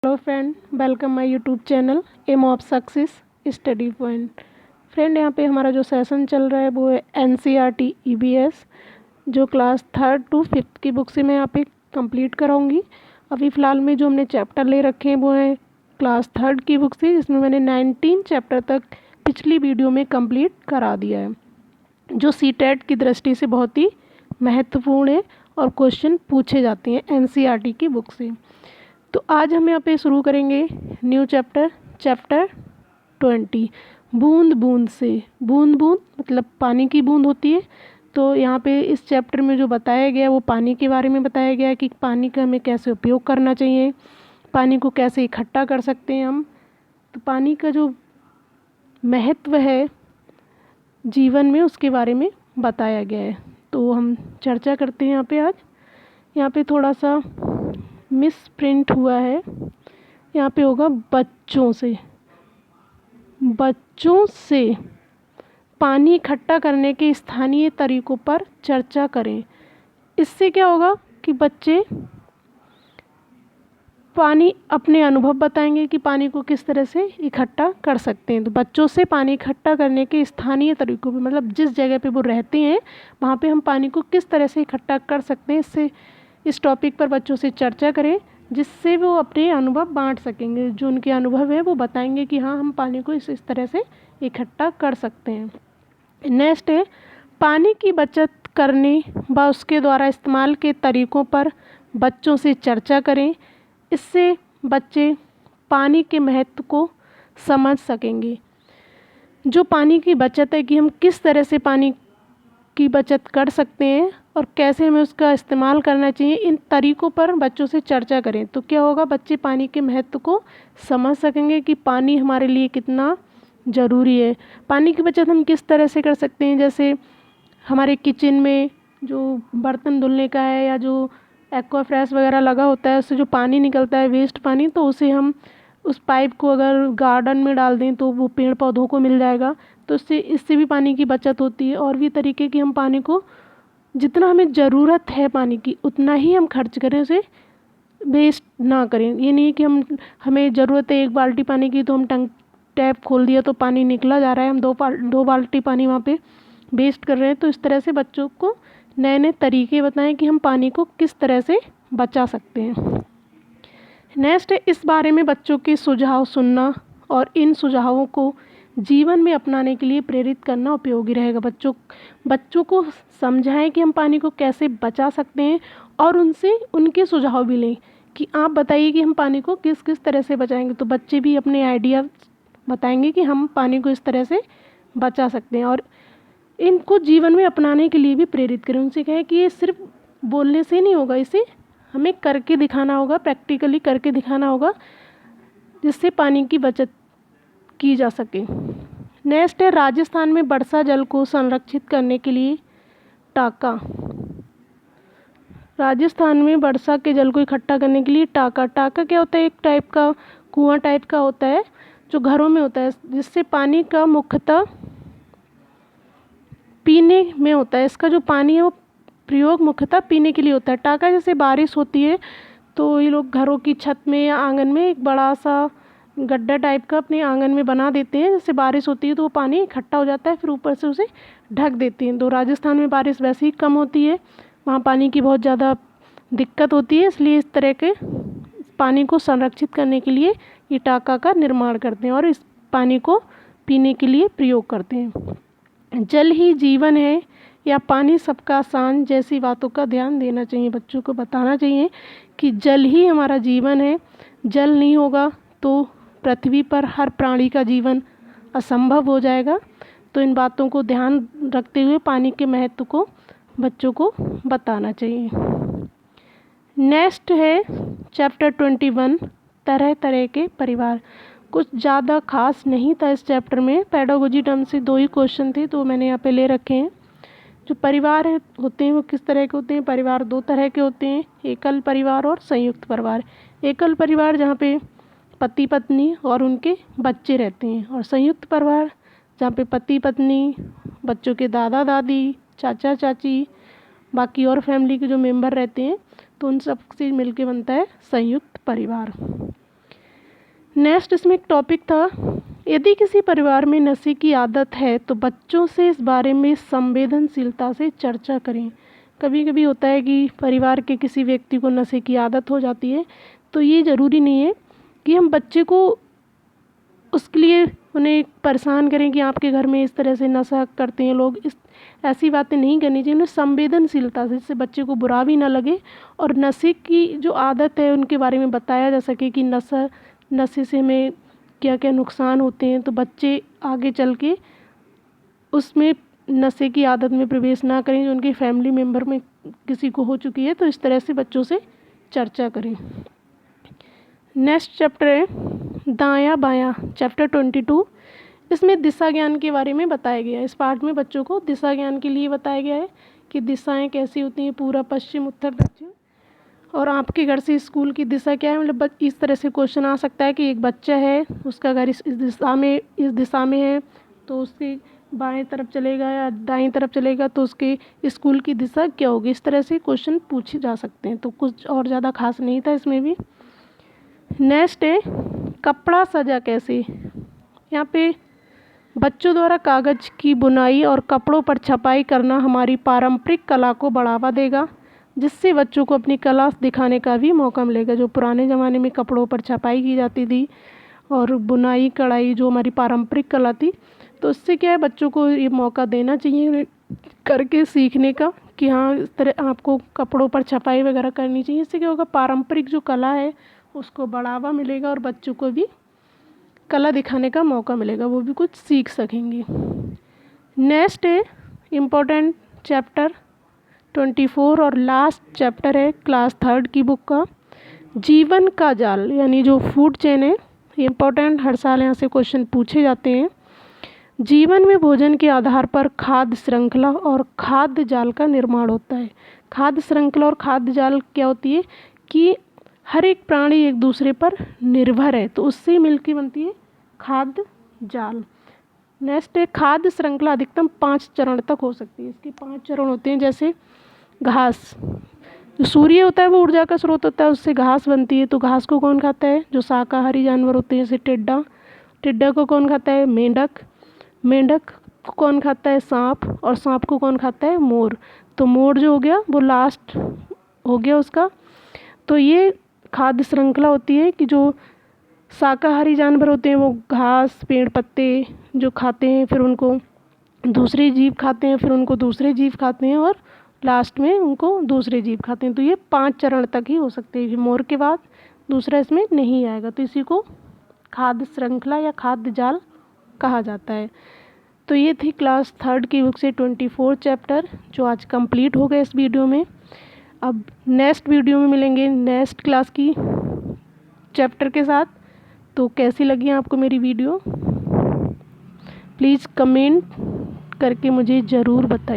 Hello friend, welcome my YouTube channel aim of success study point. Friend, यहाँ पे हमारा जो सेशन चल रहा है वो है एनसीईआरटी ईवीएस, जो क्लास 3rd to 5th की बुक से मैं यहाँ पे कंप्लीट कराऊंगी। अभी फ़िलहाल में जो हमने चैप्टर ले रखे हैं वो है क्लास 3rd की बुक से, जिसमें मैंने 19 चैप्टर तक पिछली वीडियो में कंप्लीट करा दिया है, जो सीटेट की दृष्टि से बहुत ही महत्वपूर्ण है और क्वेश्चन पूछे जाते हैं एनसीईआरटी की बुक से। तो आज हम यहाँ पे शुरू करेंगे न्यू चैप्टर 20, बूंद बूंद से। बूंद बूंद मतलब पानी की बूंद होती है। तो यहाँ पे इस चैप्टर में जो बताया गया है वो पानी के बारे में बताया गया है कि पानी का हमें कैसे उपयोग करना चाहिए, पानी को कैसे इकट्ठा कर सकते हैं हम। तो पानी का जो महत्व है जीवन में उसके बारे में बताया गया है। तो हम चर्चा करते हैं यहाँ पे। आज यहाँ पे थोड़ा सा मिस प्रिंट हुआ है, यहाँ पे होगा बच्चों से पानी इकट्ठा करने के स्थानीय तरीकों पर चर्चा करें। इससे क्या होगा कि बच्चे पानी अपने अनुभव बताएंगे कि पानी को किस तरह से इकट्ठा कर सकते हैं। तो बच्चों से पानी इकट्ठा करने के स्थानीय तरीकों पर, मतलब जिस जगह पे वो रहते हैं वहाँ पे हम पानी को किस तरह से इकट्ठा कर सकते हैं, इससे इस टॉपिक पर बच्चों से चर्चा करें, जिससे वो अपने अनुभव बांट सकेंगे। जो उनके अनुभव है वो बताएंगे कि हाँ, हम पानी को इस तरह से इकट्ठा कर सकते हैं। नेक्स्ट है पानी की बचत करने व उसके द्वारा इस्तेमाल के तरीकों पर बच्चों से चर्चा करें। इससे बच्चे पानी के महत्व को समझ सकेंगे। जो पानी की बचत है कि हम किस तरह से पानी की बचत कर सकते हैं और कैसे हमें उसका इस्तेमाल करना चाहिए, इन तरीकों पर बच्चों से चर्चा करें। तो क्या होगा, बच्चे पानी के महत्व को समझ सकेंगे कि पानी हमारे लिए कितना ज़रूरी है। पानी की बचत हम किस तरह से कर सकते हैं, जैसे हमारे किचन में जो बर्तन धुलने का है या जो एक्वा फ्रेश वगैरह लगा होता है, उससे जो पानी निकलता है वेस्ट पानी, तो उसे हम उस पाइप को अगर गार्डन में डाल दें तो वो पेड़ पौधों को मिल जाएगा। तो इससे भी पानी की बचत होती है। और भी तरीके की हम पानी को जितना हमें ज़रूरत है पानी की उतना ही हम खर्च करें, उसे वेस्ट ना करें। ये नहीं कि हमें ज़रूरत है 1 बाल्टी पानी की तो हम टैप खोल दिया तो पानी निकला जा रहा है, हम 2 बाल्टी पानी वहाँ पे वेस्ट कर रहे हैं। तो इस तरह से बच्चों को नए नए तरीके बताएं कि हम पानी को किस तरह से बचा सकते हैं। नेक्स्ट है इस बारे में बच्चों के सुझाव सुनना और इन सुझावों को जीवन में अपनाने के लिए प्रेरित करना उपयोगी रहेगा। बच्चों को समझाएं कि हम पानी को कैसे बचा सकते हैं और उनसे उनके सुझाव भी लें कि आप बताइए कि हम पानी को किस किस तरह से बचाएंगे। तो बच्चे भी अपने आइडिया बताएंगे कि हम पानी को इस तरह से बचा सकते हैं और इनको जीवन में अपनाने के लिए भी प्रेरित करें। उनसे कहें कि ये सिर्फ बोलने से नहीं होगा, इसे हमें करके दिखाना होगा, प्रैक्टिकली करके दिखाना होगा, जिससे पानी की बचत की जा सके। नेक्स्ट है राजस्थान में वर्षा जल को संरक्षित करने के लिए टाका। राजस्थान में वर्षा के जल को इकट्ठा करने के लिए टाका क्या होता है, एक टाइप का कुआं टाइप का होता है जो घरों में होता है, जिससे पानी का मुख्यतः पीने में होता है। इसका जो पानी है वो प्रयोग मुख्यतः पीने के लिए होता है। टाका जैसे बारिश होती है तो ये लोग घरों की छत में या आंगन में एक बड़ा सा गड्ढा टाइप का अपने आंगन में बना देते हैं। जैसे बारिश होती है तो वो पानी इकट्ठा हो जाता है, फिर ऊपर से उसे ढक देते हैं। तो राजस्थान में बारिश वैसे ही कम होती है, वहाँ पानी की बहुत ज़्यादा दिक्कत होती है, इसलिए इस तरह के पानी को संरक्षित करने के लिए ये टाका का निर्माण करते हैं और इस पानी को पीने के लिए प्रयोग करते हैं। जल ही जीवन है या पानी सबका आसान जैसी बातों का ध्यान देना चाहिए। बच्चों को बताना चाहिए कि जल ही हमारा जीवन है, जल नहीं होगा तो पृथ्वी पर हर प्राणी का जीवन असंभव हो जाएगा। तो इन बातों को ध्यान रखते हुए पानी के महत्व को बच्चों को बताना चाहिए। नेक्स्ट है चैप्टर 21, तरह तरह के परिवार। कुछ ज़्यादा खास नहीं था इस चैप्टर में, पेडागोजी टर्म से 2 ही क्वेश्चन थे तो मैंने यहाँ पे ले रखे हैं। जो परिवार होते हैं वो किस तरह के होते हैं, परिवार 2 तरह के होते हैं, एकल परिवार और संयुक्त परिवार। एकल परिवार जहाँ पे पति पत्नी और उनके बच्चे रहते हैं, और संयुक्त परिवार जहाँ पे पति पत्नी, बच्चों के दादा दादी, चाचा चाची, बाकी और फैमिली के जो मेंबर रहते हैं, तो उन सब से मिलके बनता है संयुक्त परिवार। नेक्स्ट इसमें एक टॉपिक था, यदि किसी परिवार में नशे की आदत है तो बच्चों से इस बारे में संवेदनशीलता से चर्चा करें। कभी कभी होता है कि परिवार के किसी व्यक्ति को नशे की आदत हो जाती है, तो ये ज़रूरी नहीं है कि हम बच्चे को उसके लिए उन्हें परेशान करें कि आपके घर में इस तरह से नशा करते हैं लोग। इस ऐसी बातें नहीं करनी चाहिए। उन्हें संवेदनशीलता से, जिससे बच्चे को बुरा भी ना लगे और नशे की जो आदत है उनके बारे में बताया जा सके कि नशे से हमें क्या क्या नुकसान होते हैं, तो बच्चे आगे चल के उसमें नशे की आदत में प्रवेश ना करें जो उनके फैमिली मेम्बर में किसी को हो चुकी है। तो इस तरह से बच्चों से चर्चा करें। नेक्स्ट चैप्टर है दायां बायां, चैप्टर 22। इसमें दिशा ज्ञान के बारे में बताया गया है। इस पार्ट में बच्चों को दिशा ज्ञान के लिए बताया गया है कि दिशाएं कैसी होती हैं, पूर्व पश्चिम उत्तर दक्षिण, और आपके घर से स्कूल की दिशा क्या है। मतलब इस तरह से क्वेश्चन आ सकता है कि एक बच्चा है, उसका घर इस दिशा में है, तो उसके बाएं तरफ चलेगा या दाईं तरफ चलेगा तो उसके स्कूल की दिशा क्या होगी। इस तरह से क्वेश्चन पूछे जा सकते हैं। तो कुछ और ज़्यादा खास नहीं था इसमें भी। नेक्स्ट है कपड़ा सजा कैसे। यहाँ पे बच्चों द्वारा कागज़ की बुनाई और कपड़ों पर छपाई करना हमारी पारंपरिक कला को बढ़ावा देगा, जिससे बच्चों को अपनी कला दिखाने का भी मौका मिलेगा। जो पुराने ज़माने में कपड़ों पर छपाई की जाती थी और बुनाई कढ़ाई जो हमारी पारंपरिक कला थी, तो इससे क्या है बच्चों को ये मौका देना चाहिए करके सीखने का कि हाँ इस तरह आपको कपड़ों पर छपाई वगैरह करनी चाहिए। इससे क्या होगा, पारंपरिक जो कला है उसको बढ़ावा मिलेगा और बच्चों को भी कला दिखाने का मौका मिलेगा, वो भी कुछ सीख सकेंगे। नेक्स्ट है इम्पोर्टेंट चैप्टर 24 और लास्ट चैप्टर है क्लास 3 की बुक का, जीवन का जाल, यानी जो फूड चेन है। इम्पोर्टेंट, हर साल यहाँ से क्वेश्चन पूछे जाते हैं। जीवन में भोजन के आधार पर खाद्य श्रृंखला और खाद्य जाल का निर्माण होता है। खाद्य श्रृंखला और खाद्य जाल क्या होती है कि हर एक प्राणी एक दूसरे पर निर्भर है, तो उससे मिलकर बनती है खाद्य जाल। नेक्स्ट है खाद्य श्रृंखला अधिकतम 5 चरण तक हो सकती है। इसके 5 चरण होते हैं, जैसे घास, जो सूर्य होता है वो ऊर्जा का स्रोत होता है, उससे घास बनती है। तो घास को कौन खाता है, जो शाकाहारी जानवर होते हैं, जैसे टिड्डा को कौन खाता है, मेंढक को कौन खाता है, सांप, और सांप को कौन खाता है, मोर। तो मोर जो हो गया वो लास्ट हो गया उसका। तो ये खाद्य श्रृंखला होती है कि जो शाकाहारी जानवर होते हैं वो घास पेड़ पत्ते जो खाते हैं, फिर उनको दूसरे जीव खाते हैं, फिर उनको दूसरे जीव खाते हैं, और लास्ट में उनको दूसरे जीव खाते हैं। तो ये 5 चरण तक ही हो सकते हैं। मोर के बाद दूसरा इसमें नहीं आएगा, तो इसी को खाद्य श्रृंखला या खाद्य जाल कहा जाता है। तो ये थी क्लास 3 की बुक से 24 चैप्टर जो आज कंप्लीट हो गए इस वीडियो में। अब नेक्स्ट वीडियो में मिलेंगे नेक्स्ट क्लास की चैप्टर के साथ। तो कैसी लगी आपको मेरी वीडियो, प्लीज़ कमेंट करके मुझे ज़रूर बताइए।